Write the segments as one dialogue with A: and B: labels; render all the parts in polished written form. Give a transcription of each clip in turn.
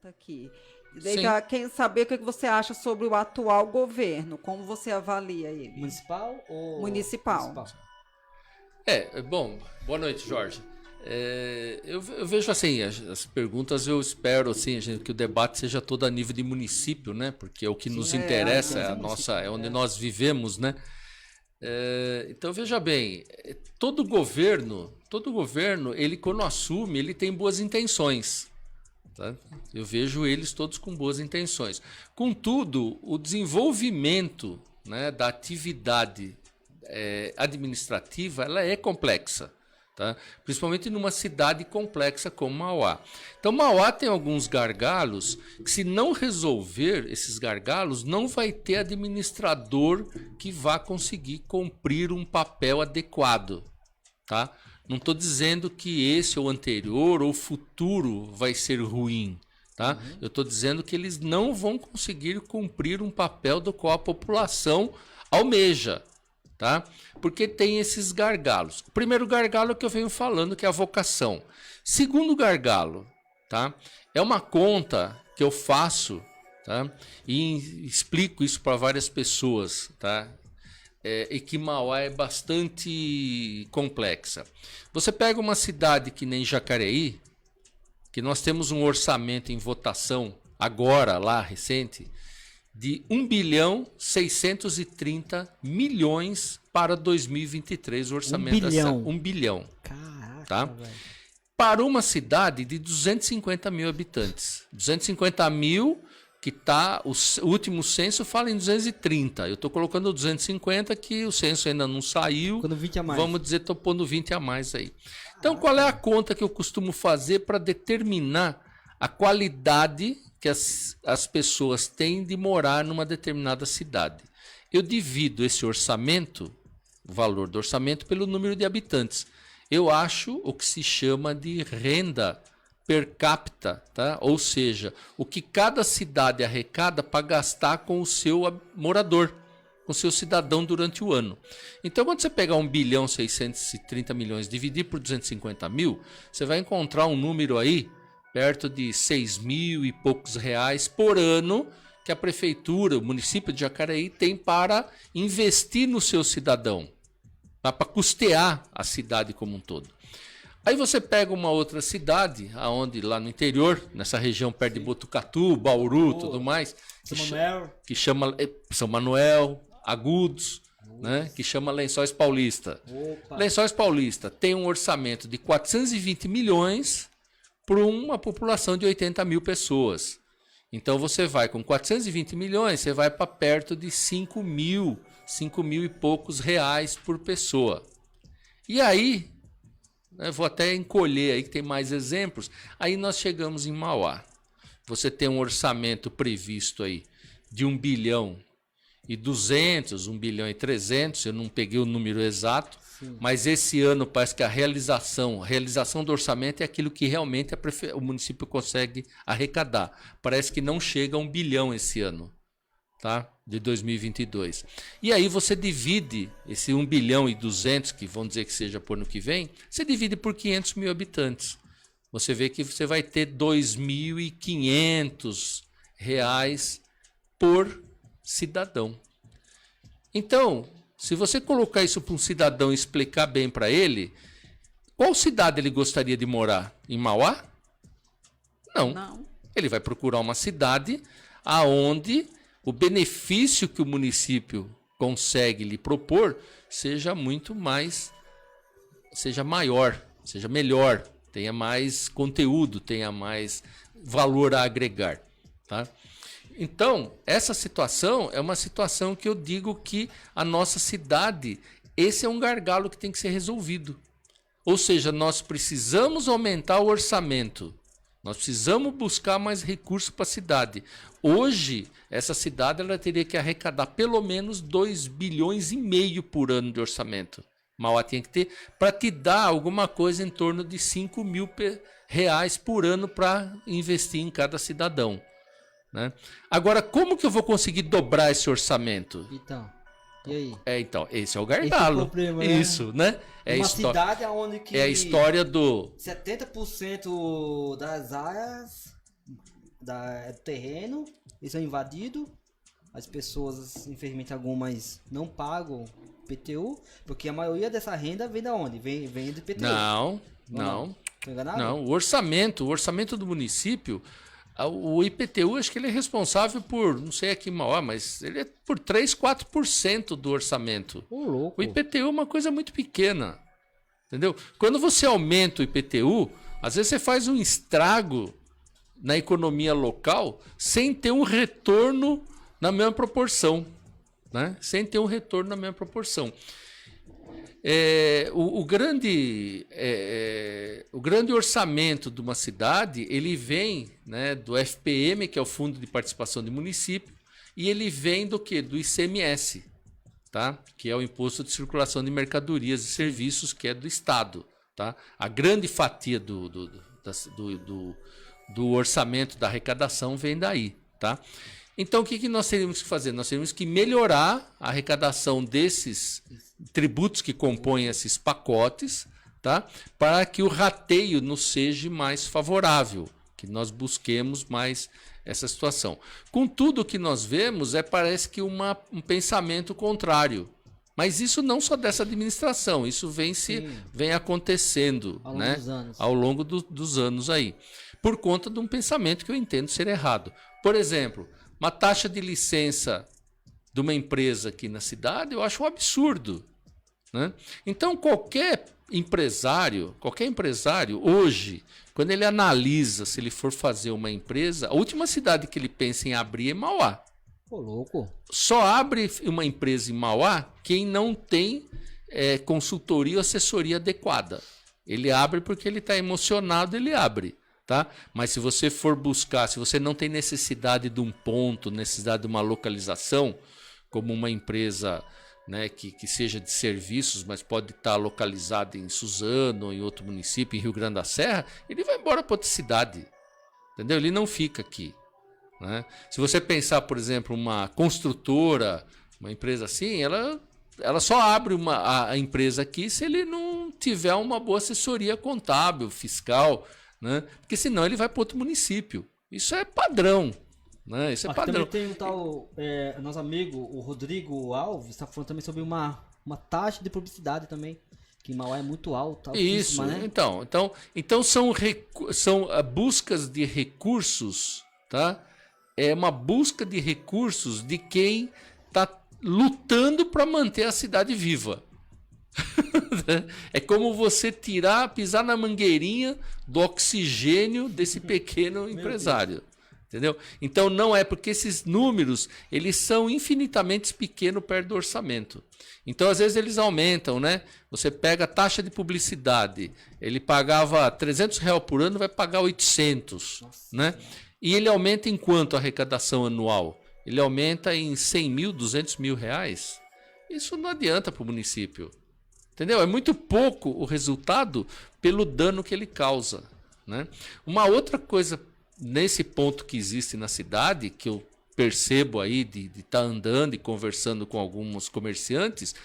A: pergunta aqui. Daí,
B: Sim.
A: quem saber o que você acha sobre o atual governo? Como você avalia ele?
C: Municipal ou...
A: Municipal.
B: Bom, boa noite, Jorge. Eu vejo assim, as perguntas eu espero assim, que o debate seja todo a nível de município, né? Porque é o que nos interessa, é onde nós vivemos, né? Então veja bem, todo governo, ele quando assume, ele tem boas intenções. Tá? Eu vejo eles todos com boas intenções. Contudo, o desenvolvimento, né, da atividade administrativa, ela é complexa. Tá? Principalmente numa cidade complexa como Mauá. Então, Mauá tem alguns gargalos que, se não resolver esses gargalos, não vai ter administrador que vá conseguir cumprir um papel adequado. Tá? Não estou dizendo que esse ou anterior ou futuro vai ser ruim. Tá? Eu estou dizendo que eles não vão conseguir cumprir um papel do qual a população almeja. Tá? Porque tem esses gargalos. O primeiro gargalo que eu venho falando, que é a vocação. Segundo gargalo, tá? É uma conta que eu faço, tá? E explico isso para várias pessoas, tá? E que Mauá é bastante complexa. Você pega uma cidade que nem Jacareí, que nós temos um orçamento em votação agora, lá, recente, de 1.630 milhões para 2023, o orçamento.
C: 1 bilhão?
B: 1 bilhão.
C: Caraca,
B: tá?
C: velho.
B: Para uma cidade de 250 mil habitantes. 250 mil, que tá, o último censo fala em 230. Eu estou colocando 250, que o censo ainda não saiu.
C: Quando 20 a mais.
B: Vamos dizer, estou pondo 20 a mais aí. Então, qual é a conta que eu costumo fazer para determinar a qualidade que as pessoas têm de morar numa determinada cidade? Eu divido esse orçamento, o valor do orçamento, pelo número de habitantes. Eu acho o que se chama de renda per capita, tá? Ou seja, o que cada cidade arrecada para gastar com o seu morador, com o seu cidadão durante o ano. Então, quando você pegar 1.630 milhões e dividir por 250 mil, você vai encontrar um número aí perto de 6 mil e poucos reais por ano que a prefeitura, o município de Jacareí tem para investir no seu cidadão, para custear a cidade como um todo. Aí você pega uma outra cidade, aonde lá no interior, nessa região perto de Botucatu, Bauru, tudo mais, que chama São Manuel, Agudos, né, que chama Lençóis Paulista.
C: Opa.
B: Lençóis Paulista tem um orçamento de 420 milhões para uma população de 80 mil pessoas. Então você vai com 420 milhões, você vai para perto de 5 mil e poucos reais por pessoa. E aí, vou até encolher aí que tem mais exemplos, aí nós chegamos em Mauá. Você tem um orçamento previsto aí de 1 bilhão e 200, 1 bilhão e 300, eu não peguei o número exato, mas esse ano parece que a realização do orçamento é aquilo que realmente o município consegue arrecadar. Parece que não chega a 1 bilhão esse ano, tá? De 2022. E aí você divide esse 1 bilhão e 200, que vão dizer que seja por ano que vem, você divide por 500 mil habitantes. Você vê que você vai ter 2.500 reais por cidadão. Então, se você colocar isso para um cidadão e explicar bem para ele, qual cidade ele gostaria de morar? Em Mauá? Não. Ele vai procurar uma cidade aonde o benefício que o município consegue lhe propor seja muito mais, seja maior, seja melhor, tenha mais conteúdo, tenha mais valor a agregar, tá? Então, essa situação é uma situação que eu digo que a nossa cidade, esse é um gargalo que tem que ser resolvido. Ou seja, nós precisamos aumentar o orçamento, nós precisamos buscar mais recursos para a cidade. Hoje, essa cidade ela teria que arrecadar pelo menos 2,5 bilhões por ano de orçamento. Mauá tinha que ter para te dar alguma coisa em torno de 5 mil reais por ano para investir em cada cidadão. Né? Agora, como que eu vou conseguir dobrar esse orçamento?
C: Então, e aí?
B: Então, esse é o gargalo.
C: Esse é o problema,
B: isso, né?
C: Uma cidade onde que
B: é a história do
C: 70% das áreas do terreno, eles são invadidos, as pessoas, infelizmente algumas, não pagam PTU, porque a maioria dessa renda vem da onde? Vem do IPTU.
B: Não.
C: Tô enganado?
B: Não, o orçamento do município, o IPTU, acho que ele é responsável por, não sei aqui em Mauá, mas ele é por 3, 4% do orçamento.
C: Ô, louco.
B: O IPTU é uma coisa muito pequena, entendeu? Quando você aumenta o IPTU, às vezes você faz um estrago na economia local sem ter um retorno na mesma proporção, né? Sem ter um retorno na mesma proporção. O grande orçamento de uma cidade, ele vem, né, do FPM, que é o Fundo de Participação de Município, e ele vem do quê? Do ICMS, tá? Que é o Imposto de Circulação de Mercadorias e Serviços, que é do Estado. Tá? A grande fatia do orçamento da arrecadação vem daí. Tá? Então, o que nós teríamos que fazer? Nós teríamos que melhorar a arrecadação desses tributos que compõem esses pacotes, tá? Para que o rateio nos seja mais favorável, que nós busquemos mais essa situação. Contudo, o que nós vemos parece que um pensamento contrário. Mas isso não só dessa administração, isso vem acontecendo,
C: ao longo,
B: né,
C: dos anos.
B: Ao longo dos anos aí, por conta de um pensamento que eu entendo ser errado. Por exemplo, uma taxa de licença de uma empresa aqui na cidade, eu acho um absurdo, né? Então, qualquer empresário hoje, quando ele analisa se ele for fazer uma empresa, a última cidade que ele pensa em abrir é Mauá.
C: Pô, louco.
B: Só abre uma empresa em Mauá quem não tem consultoria ou assessoria adequada. Ele abre porque ele está emocionado, ele abre. Tá? Mas se você for buscar, se você não tem necessidade de um ponto, necessidade de uma localização, como uma empresa, né, que seja de serviços, mas pode estar localizada em Suzano, em outro município, em Rio Grande da Serra, ele vai embora para outra cidade. Entendeu? Ele não fica aqui. Né? Se você pensar, por exemplo, uma construtora, uma empresa assim, ela só abre a empresa aqui se ele não tiver uma boa assessoria contábil, fiscal, né? Porque senão ele vai para outro município. Isso é padrão. Né? Isso é
C: Aqui
B: padrão.
C: também tem um tal, nosso amigo, o Rodrigo Alves, está falando também sobre uma taxa de publicidade também, que em Mauá é muito alta.
B: Isso,
C: né?
B: Então são buscas de recursos, tá? É uma busca de recursos de quem está lutando para manter a cidade viva. É como você pisar na mangueirinha do oxigênio desse pequeno empresário. Entendeu? Então não é porque esses números eles são infinitamente pequenos perto do orçamento. Então às vezes eles aumentam, né? Você pega a taxa de publicidade, ele pagava R$300 por ano, vai pagar 800, né? E ele aumenta em quanto a arrecadação anual? Ele aumenta em 100 mil, 200 mil reais. Isso não adianta para o município. Entendeu? É muito pouco o resultado pelo dano que ele causa. Né? Uma outra coisa nesse ponto que existe na cidade, que eu percebo aí de estar andando e conversando com alguns comerciantes,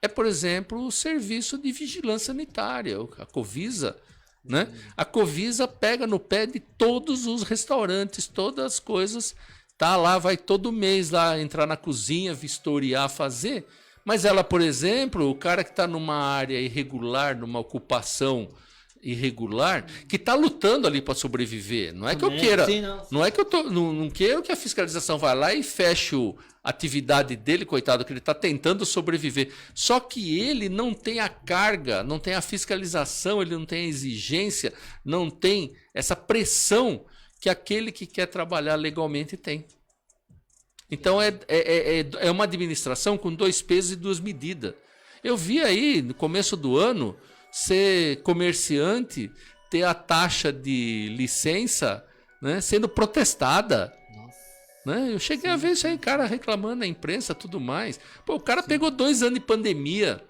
B: é, por exemplo, o serviço de vigilância sanitária, a Covisa. Né? A Covisa pega no pé de todos os restaurantes, todas as coisas, tá lá, vai todo mês lá entrar na cozinha, vistoriar, fazer. Mas ela, por exemplo, o cara que está numa área irregular, numa ocupação irregular, que está lutando ali para sobreviver. Não é que eu queira, não é que eu não quero que a fiscalização vá lá e feche a atividade dele, coitado, que ele está tentando sobreviver. Só que ele não tem a carga, não tem a fiscalização, ele não tem a exigência, não tem essa pressão que aquele que quer trabalhar legalmente tem. Então é uma administração com 2 pesos e 2 medidas. Eu vi aí, no começo do ano, ser comerciante, ter a taxa de licença, né, sendo protestada. Né? Eu cheguei a ver isso aí, cara reclamando na imprensa, tudo mais. Pô, o cara pegou 2 anos de pandemia.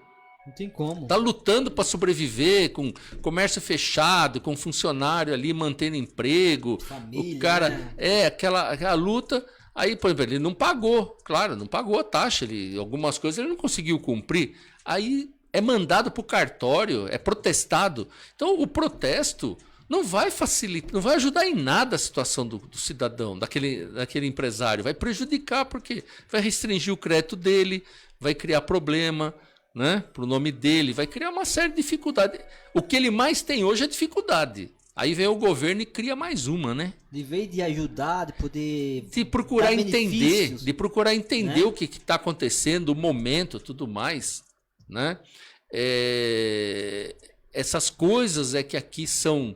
C: Não tem como.
B: Tá lutando para sobreviver, com comércio fechado, com funcionário ali mantendo emprego.
C: Família,
B: o cara
C: né?
B: aquela luta. Aí, por exemplo, ele não pagou, claro, não pagou a taxa, algumas coisas ele não conseguiu cumprir. Aí é mandado para o cartório, é protestado. Então, o protesto não vai facilitar, não vai ajudar em nada a situação do cidadão, daquele empresário. Vai prejudicar, porque vai restringir o crédito dele, vai criar problema, né, para o nome dele, vai criar uma série de dificuldades. O que ele mais tem hoje é dificuldade. Aí vem o governo e cria mais uma, né?
C: De vez de ajudar, de poder
B: De procurar
C: dar
B: entender,
C: né?
B: o que está acontecendo, o momento, tudo mais, né? Essas coisas é que aqui são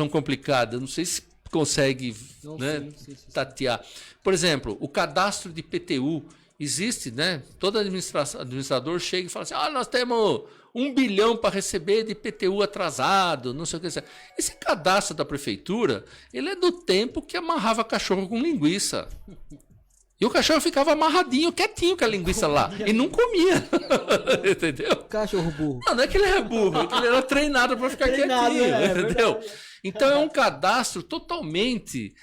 B: complicadas. Não sei se consegue,
C: Não,
B: né,
C: sim.
B: tatear. Por exemplo, o cadastro de IPTU existe, né? Todo administrador chega e fala assim: nós temos 1 bilhão para receber de IPTU atrasado, não sei o que. Esse cadastro da prefeitura, ele é do tempo que amarrava cachorro com linguiça. E o cachorro ficava amarradinho, quietinho com a linguiça lá. E não comia. Entendeu?
C: Cachorro burro.
B: Não é que ele é burro, é que ele era treinado para ficar
C: Treinado,
B: quietinho.
C: é
B: Entendeu?
C: verdade.
B: Então é um cadastro totalmente.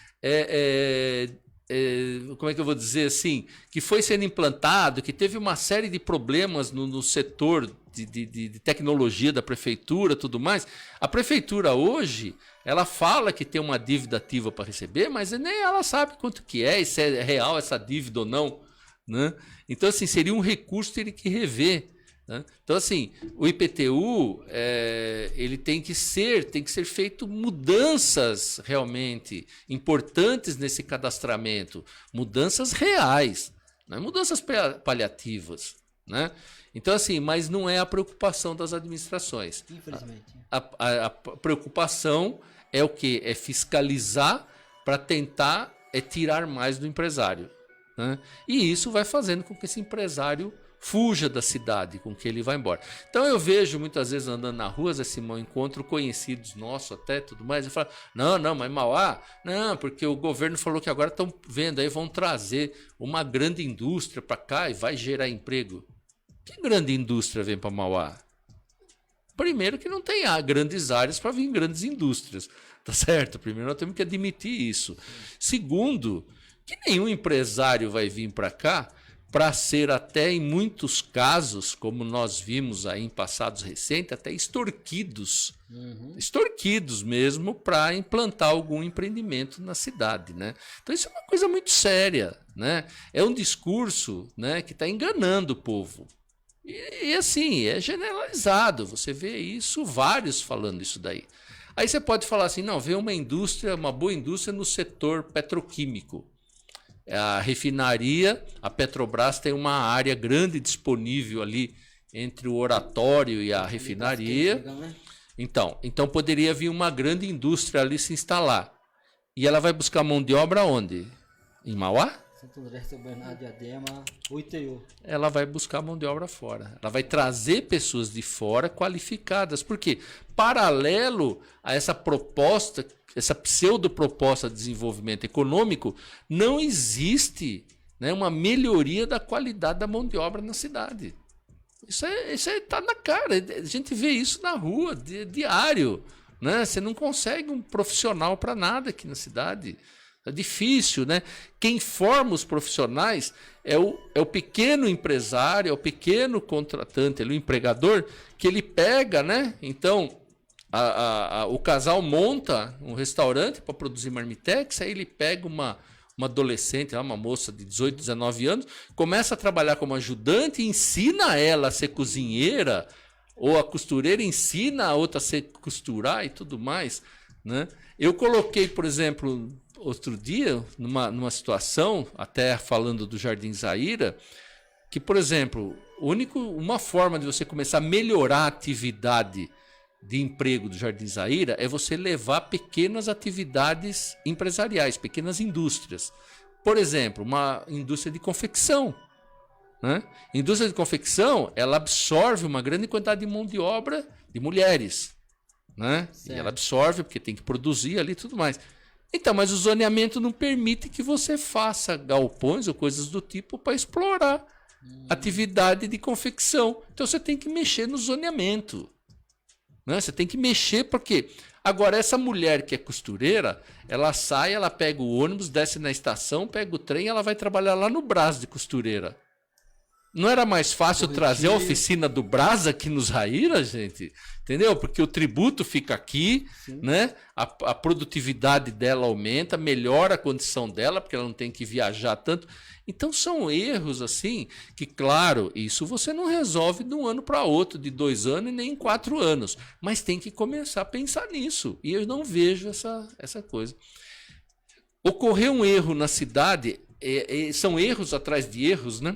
B: Como é que eu vou dizer assim? Que foi sendo implantado, que teve uma série de problemas no setor de tecnologia da prefeitura, tudo mais. A prefeitura hoje, ela fala que tem uma dívida ativa para receber, mas nem ela sabe quanto que é, se é real essa dívida ou não, né? Então, assim, seria um recurso ter que rever, né? Então, assim, o IPTU, ele tem que ser feito mudanças realmente importantes nesse cadastramento, mudanças reais, não é mudanças paliativas, né? Então, assim, mas não é a preocupação das administrações.
C: Infelizmente.
B: A preocupação é o quê? É fiscalizar para tentar tirar mais do empresário, né? E isso vai fazendo com que esse empresário fuja da cidade, com que ele vá embora. Então eu vejo muitas vezes andando na rua, Zé Simão, encontro conhecidos nossos até, tudo mais, e falo, não, mas Mauá, não, porque o governo falou que agora estão vendo aí, vão trazer uma grande indústria para cá e vai gerar emprego. Que grande indústria vem para Mauá? Primeiro que não tem grandes áreas para vir grandes indústrias, tá certo? Primeiro nós temos que admitir isso. Segundo, que nenhum empresário vai vir para cá para ser até em muitos casos, como nós vimos aí em passados recentes, até extorquidos. Extorquidos mesmo para implantar algum empreendimento na cidade, né? Então isso é uma coisa muito séria, né? É um discurso, né, que está enganando o povo. E assim, é generalizado, você vê isso, vários falando isso daí. Aí você pode falar assim, não, vê uma indústria, uma boa indústria no setor petroquímico. A refinaria, a Petrobras tem uma área grande disponível ali entre o oratório e a refinaria. Então poderia vir uma grande indústria ali se instalar. E ela vai buscar mão de obra onde? Em Mauá?
C: Santo André, São Bernardo, Diadema, o interior.
B: Ela vai buscar mão de obra fora. Ela vai trazer pessoas de fora qualificadas. Por quê? Paralelo a essa proposta, essa pseudo-proposta de desenvolvimento econômico, não existe, né, uma melhoria da qualidade da mão de obra na cidade. Isso tá na cara. A gente vê isso na rua, diário, né? Você não consegue um profissional para nada aqui na cidade. É difícil, né? Quem forma os profissionais é o pequeno empresário, é o pequeno contratante, o empregador, que ele pega, né? Então, o casal monta um restaurante para produzir marmitex, aí ele pega uma adolescente, uma moça de 18, 19 anos, começa a trabalhar como ajudante e ensina ela a ser cozinheira, ou a costureira ensina a outra a ser costurar e tudo mais, né? Eu coloquei, por exemplo, outro dia, numa situação, até falando do Jardim Zaira, que, por exemplo, uma forma de você começar a melhorar a atividade de emprego do Jardim Zaira é você levar pequenas atividades empresariais, pequenas indústrias. Por exemplo, uma indústria de confecção, né? Indústria de confecção, ela absorve uma grande quantidade de mão de obra de mulheres, né? E ela absorve porque tem que produzir ali e tudo mais. Então, mas o zoneamento não permite que você faça galpões ou coisas do tipo para explorar atividade de confecção. Então você tem que mexer no zoneamento, né? Você tem que mexer porque... Agora, essa mulher que é costureira, ela sai, ela pega o ônibus, desce na estação, pega o trem, ela vai trabalhar lá no Brás de costureira. Não era mais fácil
C: Corretivo.
B: trazer a oficina do Brasa aqui nos Raíra, gente? Entendeu? Porque o tributo fica aqui, né? A produtividade dela aumenta, melhora a condição dela, porque ela não tem que viajar tanto. Então são erros assim que, claro, isso você não resolve de um ano para outro, de 2 anos e nem em 4 anos. Mas tem que começar a pensar nisso. E eu não vejo essa coisa. Ocorreu um erro na cidade, são erros atrás de erros, né?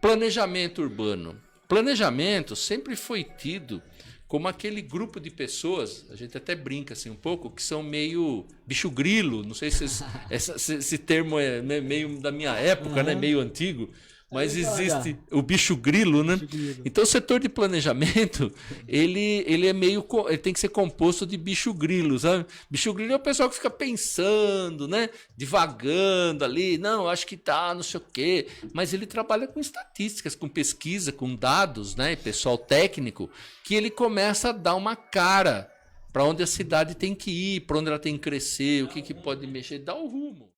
B: Planejamento urbano. Planejamento sempre foi tido como aquele grupo de pessoas, a gente até brinca assim um pouco, que são meio bicho grilo, não sei se esse termo é meio da minha época, né? Meio antigo, mas existe o bicho grilo, né? Então o setor de planejamento, ele tem que ser composto de bicho grilo, sabe? Bicho grilo é o pessoal que fica pensando, né? Divagando ali, não, acho que tá, não sei o quê, mas ele trabalha com estatísticas, com pesquisa, com dados, né? E pessoal técnico, que ele começa a dar uma cara para onde a cidade tem que ir, para onde ela tem que crescer, o que pode mexer, dá o rumo.